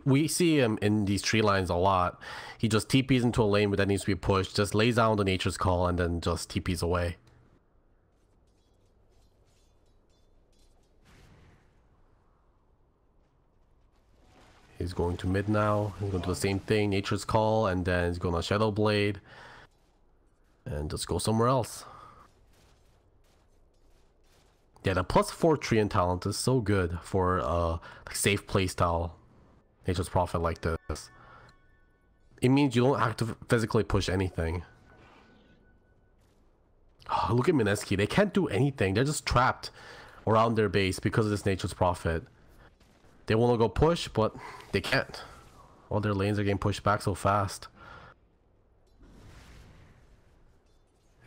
We see him in these tree lines a lot. He just TPs into a lane where that needs to be pushed, just lays down the Nature's Call, and then just TPs away. He's going to mid now. He's going to do the same thing, Nature's Call, and then he's going to Shadow Blade, and just go somewhere else. Yeah, the +4 Treant talent is so good for like safe playstyle Nature's Prophet like this. It means you don't have to physically push anything. Oh, look at Mineski. They can't do anything. They're just trapped around their base because of this Nature's Prophet. They want to go push, but they can't. All their lanes are getting pushed back so fast.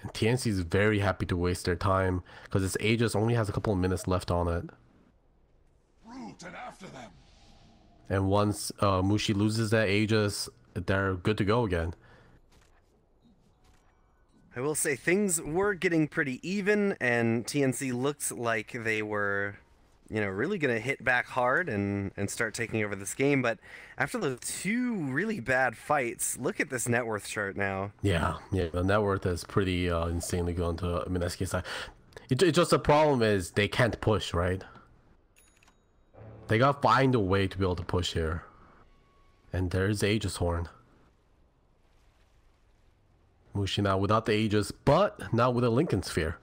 And TNC is very happy to waste their time because its Aegis only has a couple of minutes left on it. Root and after them. And once Mushi loses that Aegis, they're good to go again. I will say things were getting pretty even, and TNC looked like they were, really going to hit back hard and start taking over this game. But after those two really bad fights, look at this net worth chart now. Yeah, the net worth is pretty insanely going to Mineski's side. It's just the problem is they can't push, right? They gotta find a way to be able to push here. And there's Aegis Horn. Mushi now without the Aegis, but now with a Lincoln Sphere.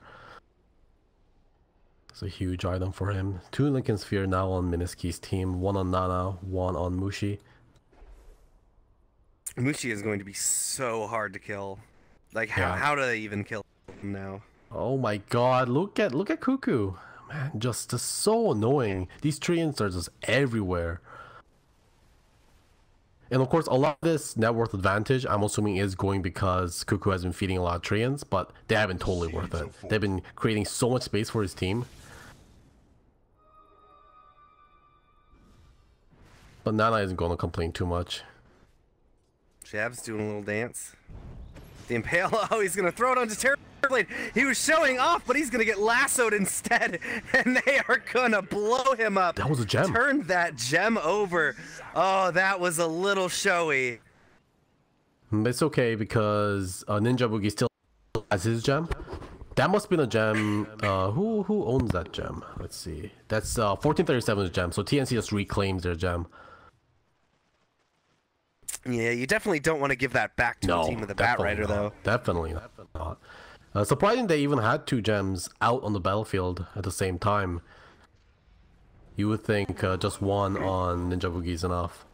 It's a huge item for him. 2 Lincoln Sphere now on Mineski's team. 1 on Nana, 1 on Mushi. Mushi is going to be so hard to kill. Like, how do they even kill him now? Oh my god, look at Cuckoo. Man, just so annoying. These treants are just everywhere. And of course, a lot of this net worth advantage, I'm assuming, is going because Cuckoo has been feeding a lot of treants, but they haven't totally worth it. They've been creating so much space for his team. But Nana isn't going to complain too much. Jab's doing a little dance. The Impale, oh, he's going to throw it onto Terrorblade. He was showing off, but he's going to get lassoed instead, and they are going to blow him up. That was a gem. Turned that gem over. Oh, that was a little showy. It's okay because Ninja Boogie still has his gem. That must have been a gem. Who owns that gem? Let's see. That's 1437's gem, so TNC just reclaims their gem. Yeah, you definitely don't want to give that back to a team with a Bat Rider, though. Definitely not. Surprising they even had 2 gems out on the battlefield at the same time. You would think just 1 on Ninja Boogie is enough.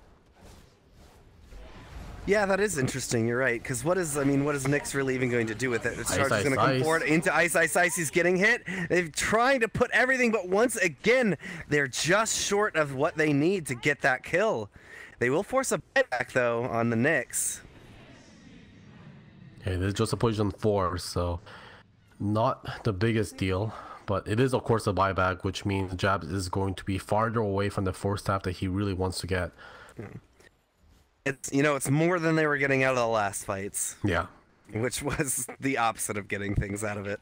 Yeah, that is interesting. You're right. Because what is Nyx really even going to do with it? The charge is going to come forward into Ice. He's getting hit. They're trying to put everything, but once again, they're just short of what they need to get that kill. They will force a buyback, though, on the Nyx. Okay, this is just a position 4, so not the biggest deal. But it is, of course, a buyback, which means Jabs is going to be farther away from the 4 staff that he really wants to get. It's more than they were getting out of the last fights. Yeah. Which was the opposite of getting things out of it.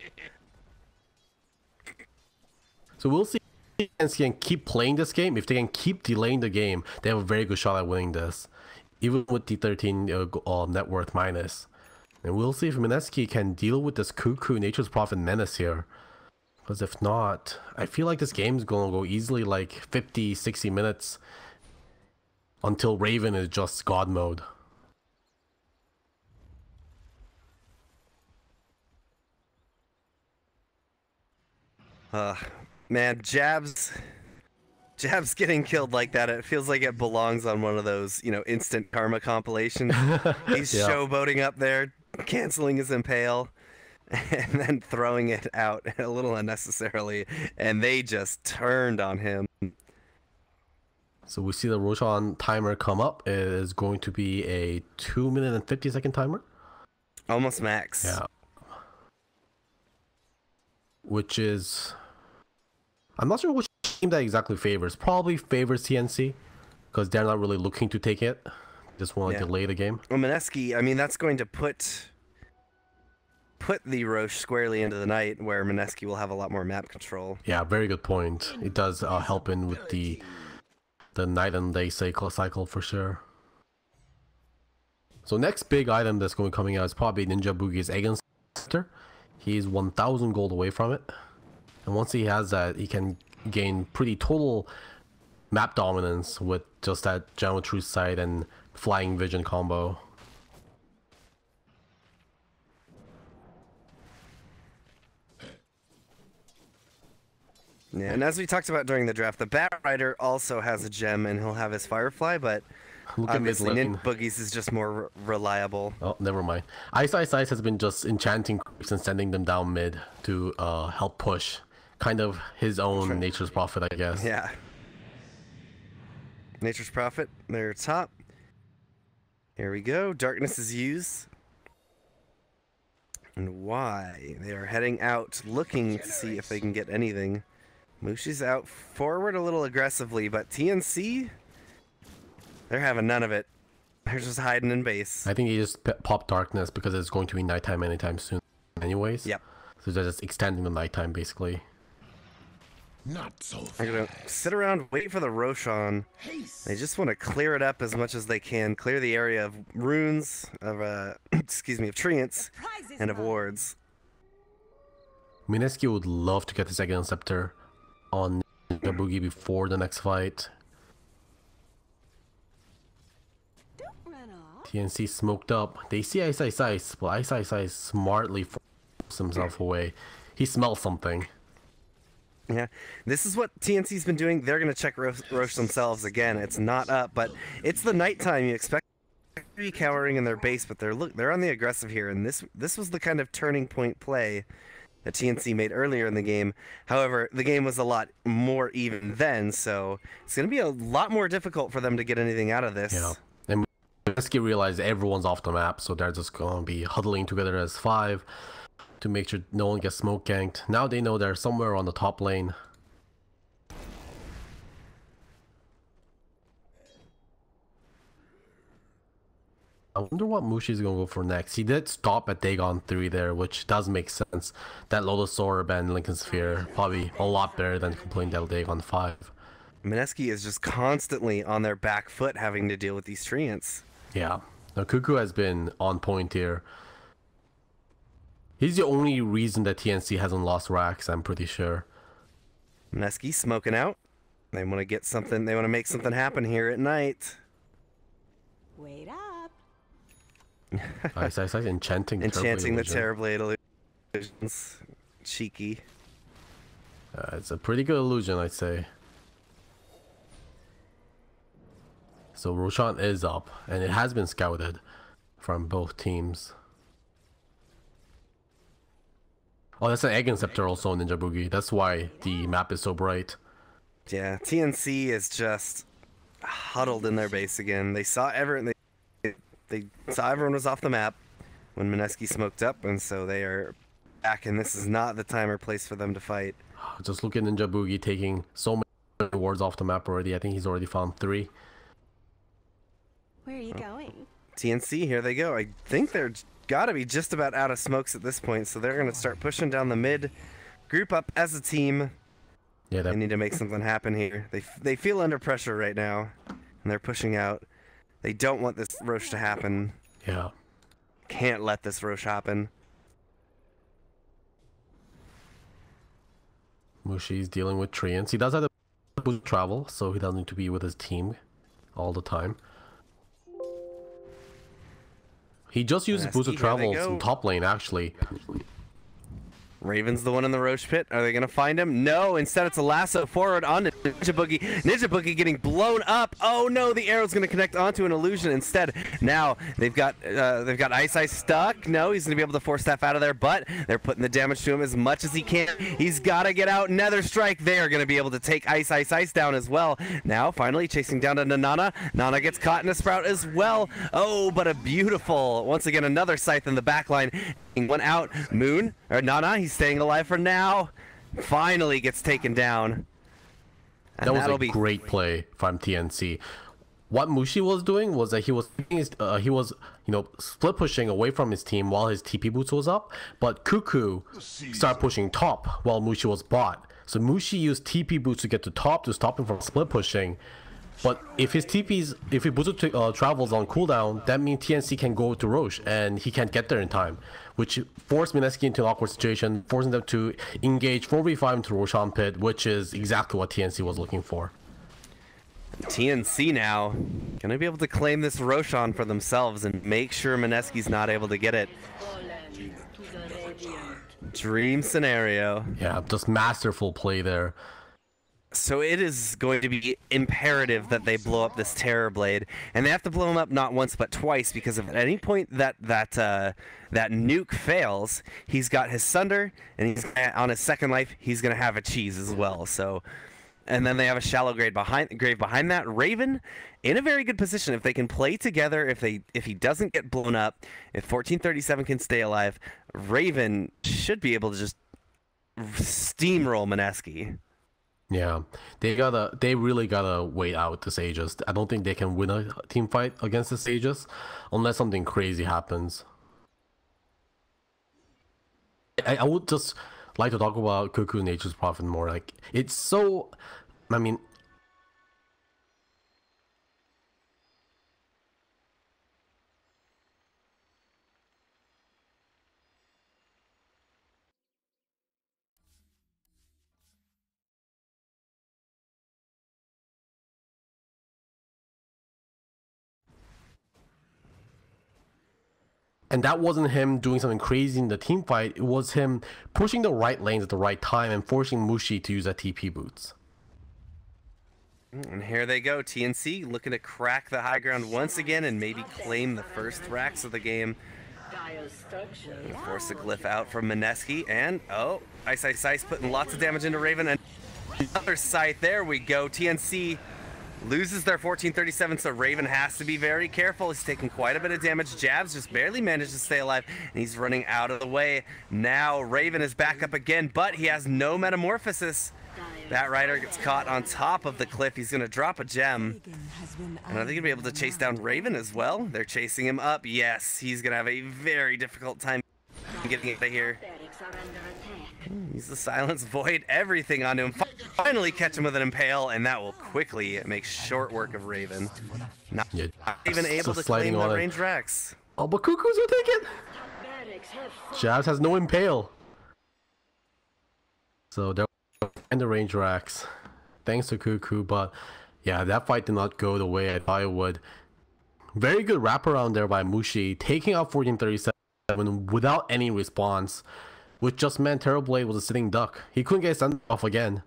So we'll see TNC can keep playing this game, if they can keep delaying the game, they have a very good shot at winning this, even with the 13 net worth minus. And we'll see if Mineski can deal with this Cuckoo Nature's Prophet menace here. Because if not, I feel like this game's going to go easily like 50, 60 minutes until Raven is just God mode. Man, Jab's getting killed like that. It feels like it belongs on one of those, you know, instant karma compilations. He's showboating up there, canceling his impale, and then throwing it out a little unnecessarily, and they just turned on him. So we see the Roshan timer come up. It is going to be a 2-minute and 50-second timer. Almost max. Yeah. Which is... I'm not sure which team that exactly favors. Probably favors TNC, because they're not really looking to take it. Just want to delay the game. Well, Mineski, I mean, that's going to put the Roche squarely into the night, where Mineski will have a lot more map control. Yeah, very good point. It does help in with the night and day cycle for sure. So next big item that's going to be coming out is probably Ninja Boogie's Egg Inspector. He's 1,000 gold away from it. And once he has that, he can gain pretty total map dominance with just that General Truth Sight and Flying Vision combo. Yeah, and as we talked about during the draft, the Bat Rider also has a gem, and he'll have his Firefly, but obviously Ninja Boogie's is just more reliable. Oh, never mind. Ice has been just enchanting creeps and sending them down mid to help push. Kind of his own Nature's Prophet, I guess. Yeah. Nature's Prophet, they're top. Here we go. Darkness is used. And why? They are heading out looking to see if they can get anything. Mushi's out forward a little aggressively, but TNC, they're having none of it. They're just hiding in base. I think he just popped Darkness because it's going to be nighttime anytime soon anyways. Yep. So they're just extending the nighttime basically. Not so fast. They're gonna sit around, wait for the Roshan. They just want to clear it up as much as they can. Clear the area of runes, of excuse me, of treants, and of wards. Mineski would love to get the second Scepter on Ninja Boogie before the next fight. TNC smoked up. They see Ice, but Ice smartly forces himself away. He smells something. Yeah, this is what TNC's been doing. They're going to check Roche themselves again. It's not up, but it's the nighttime. You expect to be cowering in their base, but they're on the aggressive here, and this was the kind of turning point play that TNC made earlier in the game. However, the game was a lot more even then, so it's going to be a lot more difficult for them to get anything out of this. Yeah, and Mineski realized everyone's off the map, so they're just going to be huddling together as 5. To make sure no one gets smoke ganked. Now they know they're somewhere on the top lane. I wonder what Mushi's gonna go for next. He did stop at Dagon 3 there, which does make sense. That Lotus Orb and Lincoln Sphere probably a lot better than completing that Dagon 5. Mineski is just constantly on their back foot having to deal with these treants. Yeah. Now Cuckoo has been on point here. He's the only reason that TNC hasn't lost racks, I'm pretty sure. Mineski smoking out. They want to get something. They want to make something happen here at night. Wait up. Ice, enchanting the Terrorblade illusions. Cheeky. It's a pretty good illusion, I'd say. So Roshan is up, and it has been scouted from both teams. Oh, that's an Egg Inceptor also in Ninja Boogie. That's why the map is so bright. Yeah, TNC is just huddled in their base again. They saw everyone. They saw everyone was off the map when Mineski smoked up, and so they are back. And this is not the time or place for them to fight. Just look at Ninja Boogie taking so many wards off the map already. I think he's already found 3. Where are you going? TNC, here they go. I think they're gotta be just about out of smokes at this point, so they're gonna start pushing down the mid, group up as a team, Yeah, They need to make something happen here. They feel under pressure right now, and they're pushing out. They don't want this Roche to happen. yeah. Can't let this Roche happen. Mushi's dealing with treants. He does have to travel, so he doesn't need to be with his team all the time. He just uses Mineski, boost of here they travels go. in top lane, actually. Raven's the one in the Roche pit. Are they going to find him? No. Instead, it's a lasso forward on Ninja Boogie. Ninja Boogie getting blown up. Oh no, the arrow's going to connect onto an illusion instead. Now they've got Ice stuck. No, he's going to be able to force staff out of there, but they're putting the damage to him as much as he can. He's got to get out. Nether Strike. They are going to be able to take Ice down as well. Now, finally chasing down to Nana. Nana gets caught in a sprout as well. Oh, but a beautiful, once again, another scythe in the backline. One out. Moon, or Nana, he's staying alive for now. Finally gets taken down. And That was a great play from TNC. What Mushi was doing was that he was split pushing away from his team while his TP boots was up, but Cuckoo started pushing top while Mushi was bot. So Mushi used TP boots to get to top to stop him from split pushing. But if his boots travels on cooldown, that means TNC can go to Roche and he can't get there in time, which forced Mineski into an awkward situation, forcing them to engage 4v5 into Roshan Pit, which is exactly what TNC was looking for. TNC now gonna be able to claim this Roshan for themselves and make sure Mineski's not able to get it. Dream scenario. Yeah, just masterful play there. So it is going to be imperative that they blow up this Terror Blade, and they have to blow him up not once but twice, because if at any point that nuke fails, he's got his Sunder, and he's on his second life. He's gonna have a cheese as well. So, and then they have a shallow grave behind that. Raven in a very good position if they can play together. If he doesn't get blown up, if 1437 can stay alive, Raven should be able to just steamroll Mineski. Yeah, they really gotta wait out the Sages. I don't think they can win a team fight against the Sages unless something crazy happens. I would just like to talk about Cuckoo Nature's Prophet more. Like, it's so, I mean, and that wasn't him doing something crazy in the team fight. It was him pushing the right lanes at the right time and forcing Mushi to use that TP boots. And here they go, TNC looking to crack the high ground once again and maybe claim the first racks of the game. Force a glyph out from Mineski, and oh, Ice putting lots of damage into Raven, and another scythe. There we go. TNC loses their 1437, so Raven has to be very careful. He's taking quite a bit of damage. Jabs just barely managed to stay alive, and he's running out of the way. Now Raven is back up again, but he has no metamorphosis. That rider gets caught on top of the cliff. He's going to drop a gem. And are they going to be able to chase down Raven as well? They're chasing him up. Yes, he's going to have a very difficult time getting out of here. Use the Silence Void, everything onto him. Finally catch him with an Impale, and that will quickly make short work of Raven. Not even able to claim the range racks. Oh, but Cuckoo's will take it! Jazz has no Impale. So they're in the range racks. Thanks to Cuckoo, but yeah, that fight did not go the way I thought it would. Very good wraparound there by Mushi, taking out 1437 without any response, which just meant Terrorblade was a sitting duck. He couldn't get sent off again.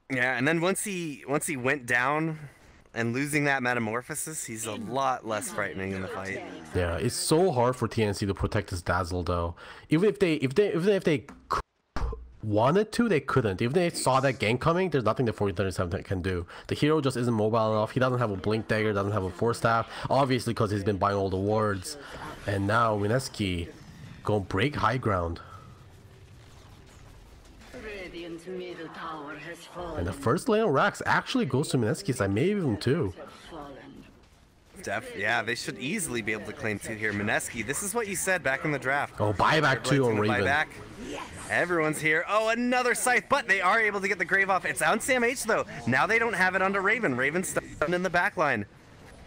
Yeah, and then once he went down and losing that metamorphosis, he's a lot less frightening in the fight. Yeah, it's so hard for TNC to protect his Dazzle though. Even if they wanted to, they couldn't. If they saw that gank coming, there's nothing that 1437 can do. The hero just isn't mobile enough. He doesn't have a blink dagger, doesn't have a force staff, obviously because he's been buying all the wards. And now Mineski gonna break high ground. And the first lane of racks actually goes to Mineski's side, maybe even two. Yeah, they should easily be able to claim 2 here. Mineski, this is what you said back in the draft. Oh, buyback 2 on Raven. Buyback. Everyone's here. Oh, another scythe, but they are able to get the grave off. It's on Sam H though. Now they don't have it onto Raven. Raven's stuck in the back line.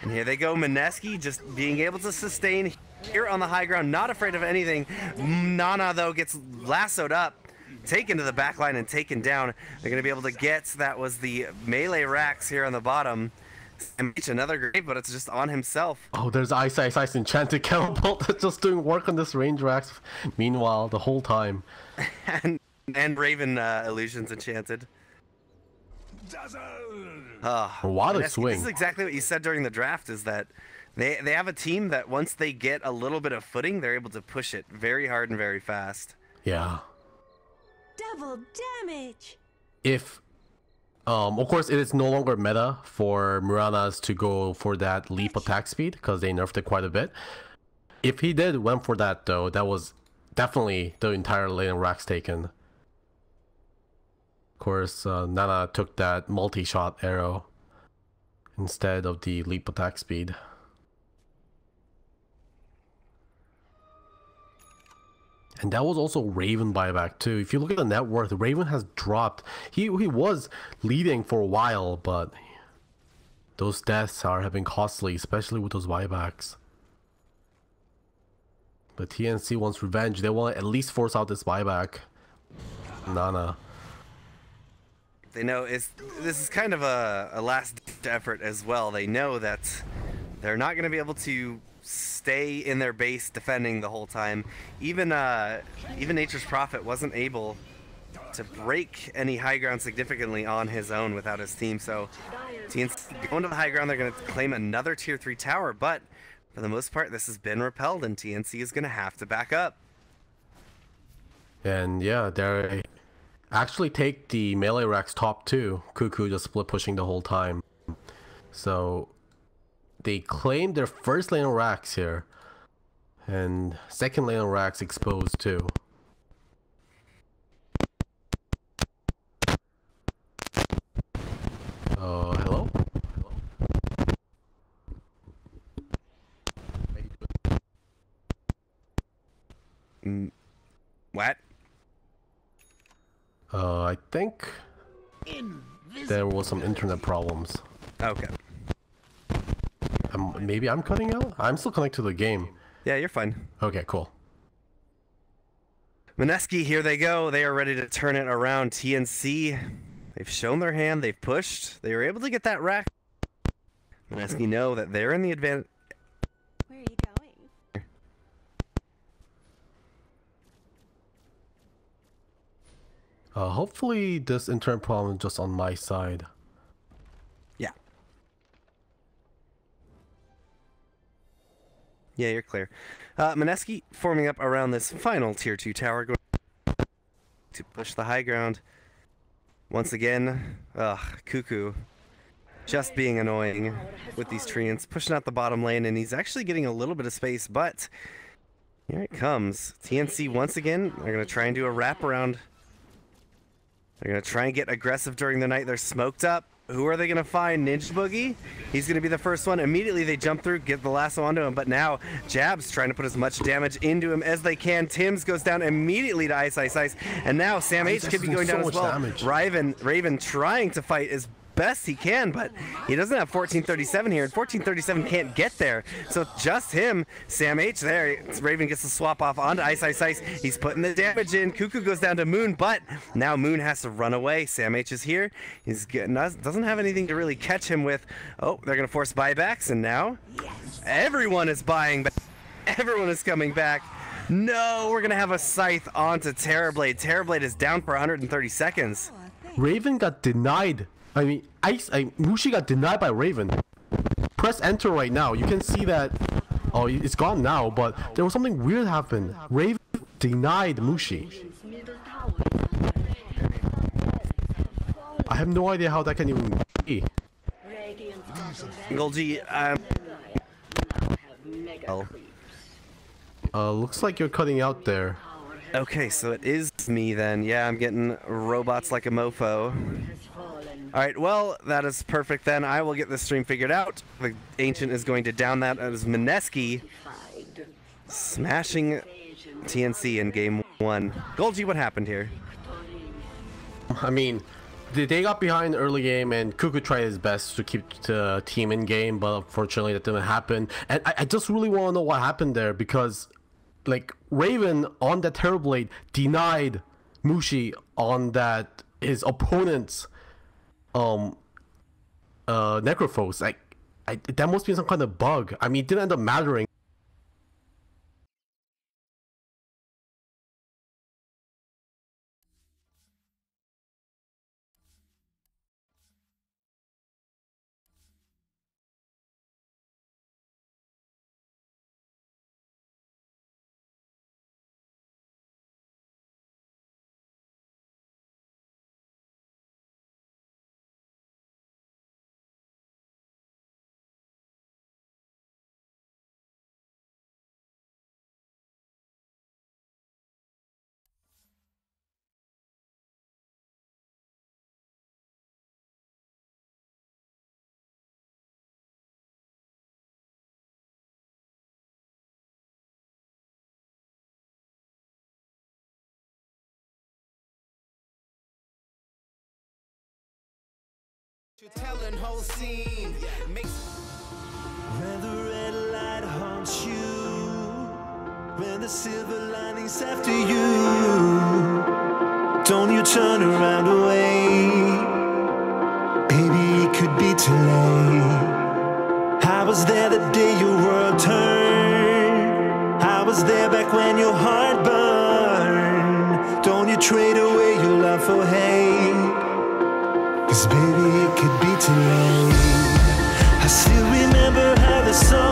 And here they go. Mineski just being able to sustain here on the high ground, not afraid of anything. Nana though gets lassoed up, taken to the back line and taken down. They're gonna be able to get, that was the melee racks here on the bottom. And another grave, but it's just on himself. Oh, there's Ice Enchanted Kettlebolt that's just doing work on this range racks. Meanwhile, the whole time. and Raven Illusions Enchanted. What a swing. This is exactly what you said during the draft, is that they have a team that once they get a little bit of footing, they're able to push it very hard and very fast. Yeah. Double damage. If of course, it is no longer meta for Muranas to go for that leap attack speed because they nerfed it quite a bit. If he went for that though, that was definitely the entire lane racks taken. Of course, Nana took that multi-shot arrow instead of the leap attack speed. And that was also Raven buyback too. If you look at the net worth, Raven has dropped. He was leading for a while, but those deaths have been costly, especially with those buybacks. But TNC wants revenge. They want to at least force out this buyback. Nana. They know this is kind of a last effort as well. They know that they're not going to be able to stay in their base defending the whole time. Even Nature's Prophet wasn't able to break any high ground significantly on his own without his team. So TNC going to the high ground, they're going to claim another tier 3 tower, but for the most part this has been repelled and TNC is going to have to back up. And yeah, they actually take the melee racks top 2. Cuckoo just split pushing the whole time. So they claim their first lane of racks here, and second lane of racks exposed too. Hello? What? I think there was some internet problems. Okay. Maybe I'm cutting out? I'm still connected to the game. Yeah, you're fine. Okay, cool. Mineski, here they go. They are ready to turn it around. TNC, they've shown their hand. They've pushed. They were able to get that rack. Mineski know that they're in the advantage. Where are you going? Hopefully this internet problem is just on my side. Yeah. Yeah, you're clear. Mineski forming up around this final tier 2 tower, going to push the high ground. Once again, Cuckoo just being annoying with these treants, pushing out the bottom lane, and he's actually getting a little bit of space, but here it comes. TNC once again, they're going to try and do a wraparound. They're going to try and get aggressive during the night. They're smoked up. Who are they going to find? Ninja Boogie? He's going to be the first one. Immediately they jump through, get the lasso onto him, but now Jab's trying to put as much damage into him as they can. Tim's goes down immediately to Ice, and now Sam H could be going down as well. Raven trying to fight as best he can, but he doesn't have 1437 here, and 1437 can't get there. So just him, Sam H there. Raven gets the swap off onto Ice. He's putting the damage in. Cuckoo goes down to Moon, but now Moon has to run away. Sam H is here. He's doesn't have anything to really catch him with. Oh, they're gonna force buybacks, and now everyone is buying back. Everyone is coming back. No, we're gonna have a scythe onto Terrorblade. Terrorblade is down for 130 seconds. Raven got denied. I mean, Mushi got denied by Raven. Press enter right now. You can see that. Oh, it's gone now, but there was something weird happened. Raven denied Mushi. I have no idea how that can even be. Golgi, looks like you're cutting out there. Okay, so it is me then. Yeah, I'm getting robots like a mofo. All right, well, that is perfect then. I will get this stream figured out. The Ancient is going to down that as Mineski smashing TNC in game 1. Golgi, what happened here? I mean, they got behind early game, and Cuckoo tried his best to keep the team in game, but unfortunately that didn't happen. And I just really want to know what happened there, because like Raven on that Terrorblade denied Mushi on that his opponent's Necrophos. Like that must be some kind of bug. I mean, it didn't end up mattering. Telling whole scene makes when the red light haunts you, when the silver lining's after you, don't you turn around away, baby, it could be too late. I was there the day your world turned, I was there back when your heart burned. Don't you trade away your love for hate, 'cause baby, it could be too late. I still remember how the song